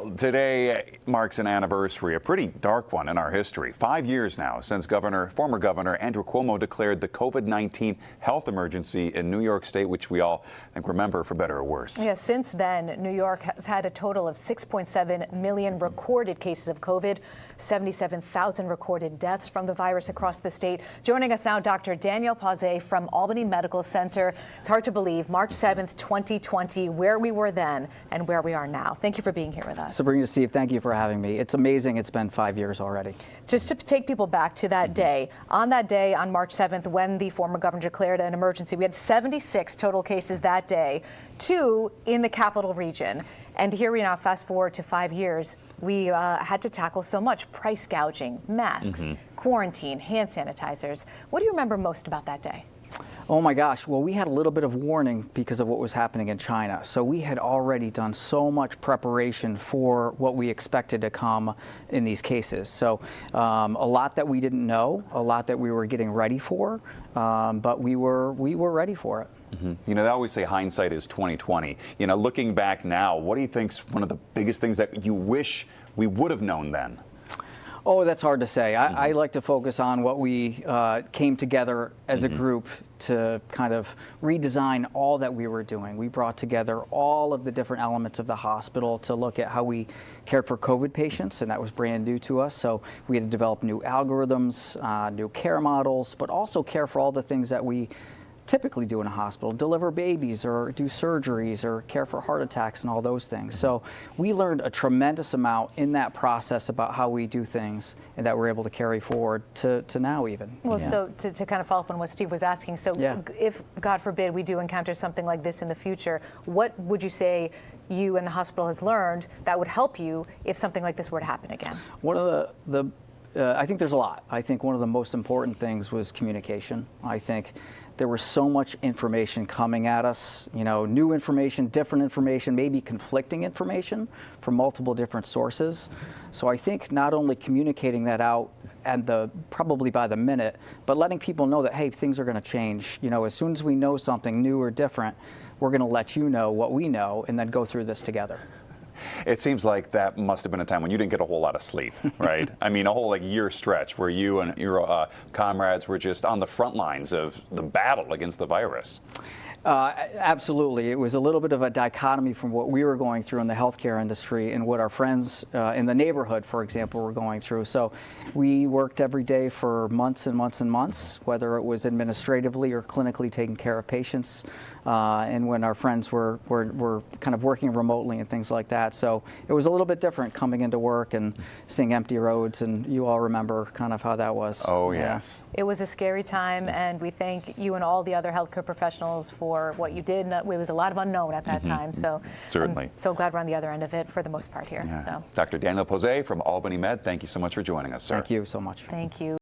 Well, today marks an anniversary, a pretty dark one in our history. 5 years now since former Governor Andrew Cuomo declared the COVID-19 health emergency in New York State, which we all think remember for better or worse. Yeah, since then, New York has had a total of 6.7 million recorded cases of COVID, 77,000 recorded deaths from the virus across the state. Joining us now, Dr. Danielle Pauzet from Albany Medical Center. It's hard to believe, March 7th, 2020, where we were then and where we are now. Thank you for being here with us. Sabrina, Steve, thank you for having me. It's amazing it's been 5 years already. Just to take people back to that day, on March 7th, when the former governor declared an emergency, we had 76 total cases that day, 2 in the capital region. And here we now fast forward to 5 years, we had to tackle so much: price gouging, masks, quarantine, hand sanitizers. What do you remember most about that day? Oh my gosh, well, we had a little bit of warning because of what was happening in China. So we had already done so much preparation for what we expected to come in these cases. So a lot that we didn't know, a lot that we were getting ready for, but we were ready for it. You know, they always say hindsight is 20/20. You know, looking back now, what do you think's one of the biggest things that you wish we would have known then? Oh, that's hard to say. I like to focus on what we came together as a group to kind of redesign all that we were doing. We brought together all of the different elements of the hospital to look at how we cared for COVID patients, and that was brand new to us. So we had to develop new algorithms, new care models, but also care for all the things that we typically do in a hospital: deliver babies or do surgeries or care for heart attacks and all those things. So we learned a tremendous amount in that process about how we do things, and that we're able to carry forward to now even. Well, so to kind of follow up on what Steve was asking, so if, God forbid, we do encounter something like this in the future, what would you say you and the hospital has learned that would help you if something like this were to happen again? One of I think there's a lot. I think one of the most important things was communication. I think there was so much information coming at us, you know, new information, different information, maybe conflicting information from multiple different sources. So I think not only communicating that out and probably by the minute, but letting people know that, hey, things are going to change. You know, as soon as we know something new or different, we're going to let you know what we know and then go through this together. It seems like that must have been a time when you didn't get a whole lot of sleep, right? I mean, a whole year stretch where you and your comrades were just on the front lines of the battle against the virus. Absolutely. It was a little bit of a dichotomy from what we were going through in the healthcare industry and what our friends in the neighborhood, for example, were going through. So we worked every day for months and months and months, whether it was administratively or clinically taking care of patients, and when our friends were kind of working remotely and things like that. So it was a little bit different coming into work and seeing empty roads, and you all remember kind of how that was. Oh, yes. It was a scary time, and we thank you and all the other healthcare professionals for what you did. It was a lot of unknown at that time, so certainly. I'm so glad we're on the other end of it for the most part here. Yeah. So. Dr. Danielle Pauzet from Albany Med, thank you so much for joining us, sir. Thank you so much. Thank you.